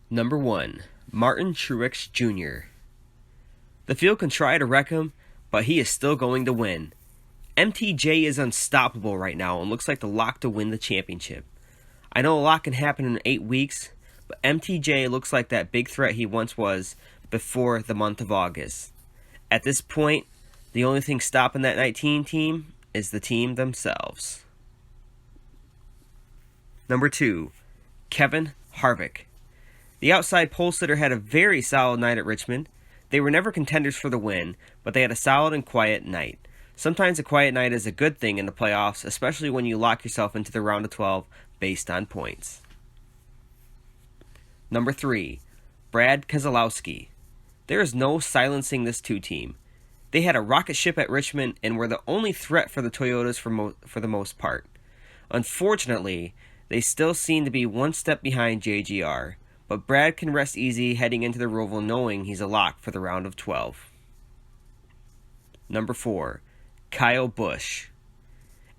Number 1. Martin Truex Jr. The field can try to wreck him, but he is still going to win. MTJ is unstoppable right now and looks like the lock to win the championship. I know a lot can happen in 8 weeks, but MTJ looks like that big threat he once was before the month of August. At this point, the only thing stopping that 19 team is the team themselves. Number 2. Kevin Harvick. The outside pole sitter had a very solid night at Richmond. They were never contenders for the win, but they had a solid and quiet night. Sometimes a quiet night is a good thing in the playoffs, especially when you lock yourself into the round of 12 based on points. Number 3. Brad Keselowski. There is no silencing this 2 team. They had a rocket ship at Richmond and were the only threat for the Toyotas for the most part. Unfortunately, they still seem to be one step behind JGR, but Brad can rest easy heading into the Roval knowing he's a lock for the round of 12. Number 4. Kyle Busch.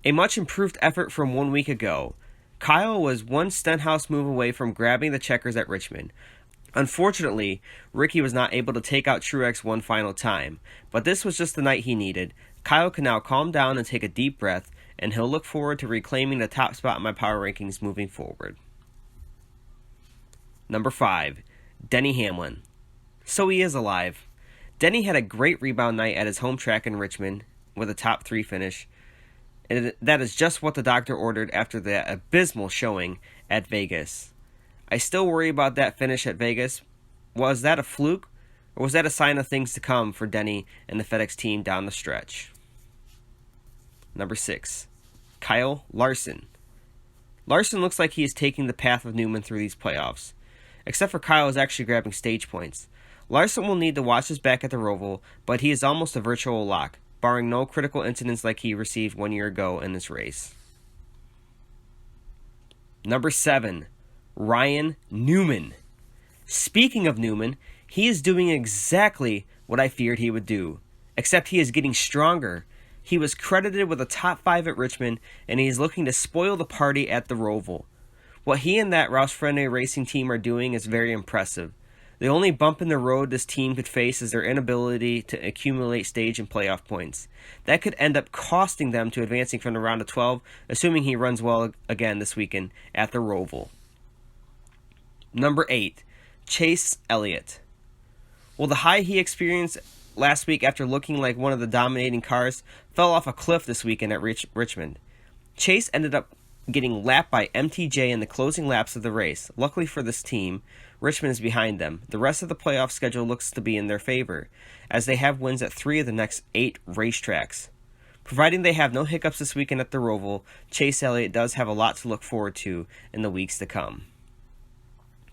A much improved effort from 1 week ago. Kyle was one Stenhouse move away from grabbing the checkers at Richmond. Unfortunately, Ricky was not able to take out Truex one final time, but this was just the night he needed. Kyle can now calm down and take a deep breath, and he'll look forward to reclaiming the top spot in my power rankings moving forward. Number 5. Denny Hamlin. So he is alive. Denny had a great rebound night at his home track in Richmond with a top 3 finish. And that is just what the doctor ordered after the abysmal showing at Vegas. I still worry about that finish at Vegas. Was that a fluke, or was that a sign of things to come for Denny and the FedEx team down the stretch? Number 6. Kyle Larson. Larson looks like he is taking the path of Newman through these playoffs. Except for Kyle is actually grabbing stage points. Larson will need to watch his back at the Roval, but he is almost a virtual lock, barring no critical incidents like he received 1 year ago in this race. Number 7. Ryan Newman. Speaking of Newman, he is doing exactly what I feared he would do, except he is getting stronger. He was credited with a top 5 at Richmond, and he is looking to spoil the party at the Roval. What he and that Roush Fenway Racing team are doing is very impressive. The only bump in the road this team could face is their inability to accumulate stage and playoff points. That could end up costing them to advancing from the round of 12, assuming he runs well again this weekend at the Roval. Number 8. Chase Elliott. Well, the high he experienced last week after looking like one of the dominating cars fell off a cliff this weekend at Richmond. Chase ended up getting lapped by MTJ in the closing laps of the race. Luckily for this team, Richmond is behind them. The rest of the playoff schedule looks to be in their favor, as they have wins at 3 of the next 8 racetracks. Providing they have no hiccups this weekend at the Roval, Chase Elliott does have a lot to look forward to in the weeks to come.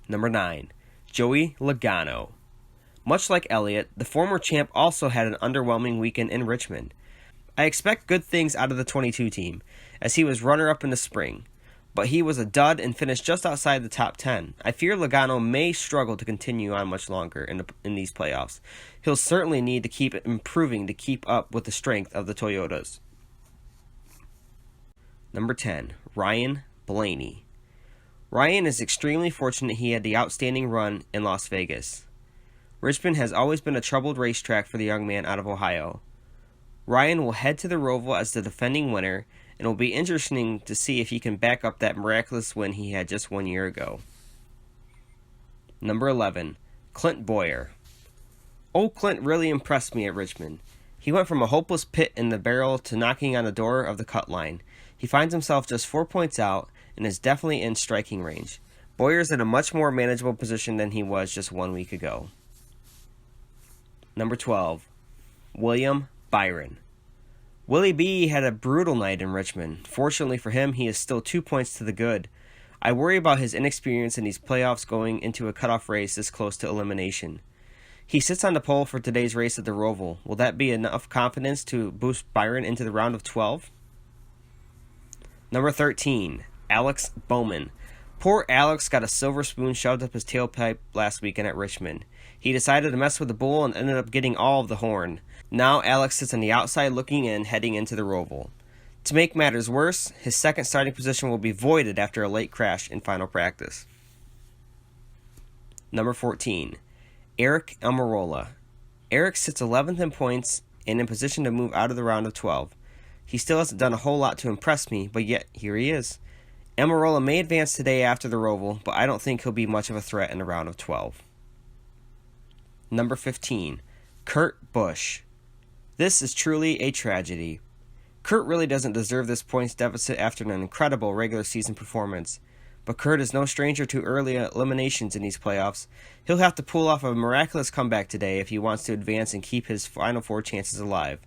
Number 9. Joey Logano. Much like Elliott, the former champ also had an underwhelming weekend in Richmond. I expect good things out of the 22 team, as he was runner-up in the spring, but he was a dud and finished just outside the top 10. I fear Logano may struggle to continue on much longer in these playoffs. He'll certainly need to keep improving to keep up with the strength of the Toyotas. Number 10. Ryan Blaney. Ryan is extremely fortunate he had the outstanding run in Las Vegas. Richmond has always been a troubled racetrack for the young man out of Ohio. Ryan will head to the Roval as the defending winner, and it will be interesting to see if he can back up that miraculous win he had just 1 year ago. Number 11. Clint Bowyer. Old Clint really impressed me at Richmond. He went from a hopeless pit in the barrel to knocking on the door of the cut line. He finds himself just 4 points out and is definitely in striking range. Bowyer's in a much more manageable position than he was just 1 week ago. Number 12. William Byron. Willie B had a brutal night in Richmond. Fortunately for him, he is still 2 points to the good. I worry about his inexperience in these playoffs going into a cutoff race this close to elimination. He sits on the pole for today's race at the Roval. Will that be enough confidence to boost Byron into the round of 12? Number 13. Alex Bowman. Poor Alex got a silver spoon shoved up his tailpipe last weekend at Richmond. He decided to mess with the bull and ended up getting all of the horn. Now Alex sits on the outside looking in, heading into the Roval. To make matters worse, his second starting position will be voided after a late crash in final practice. Number 14, Aric Almirola. Aric sits 11th in points and in position to move out of the round of 12. He still hasn't done a whole lot to impress me, but yet here he is. Almirola may advance today after the Roval, but I don't think he'll be much of a threat in the round of 12. Number 15, Kurt Busch. This is truly a tragedy. Kurt really doesn't deserve this points deficit after an incredible regular season performance. But Kurt is no stranger to early eliminations in these playoffs. He'll have to pull off a miraculous comeback today if he wants to advance and keep his Final Four chances alive.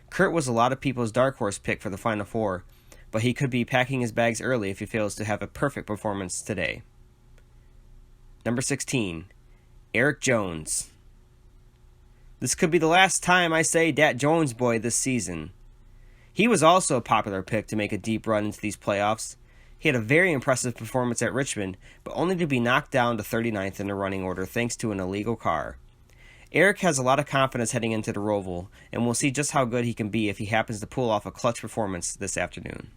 Kurt was a lot of people's dark horse pick for the Final Four, but he could be packing his bags early if he fails to have a perfect performance today. Number 16, Erik Jones. This could be the last time I say Dat Jones boy this season. He was also a popular pick to make a deep run into these playoffs. He had a very impressive performance at Richmond, but only to be knocked down to 39th in the running order thanks to an illegal car. Erik has a lot of confidence heading into the Roval, and we'll see just how good he can be if he happens to pull off a clutch performance this afternoon.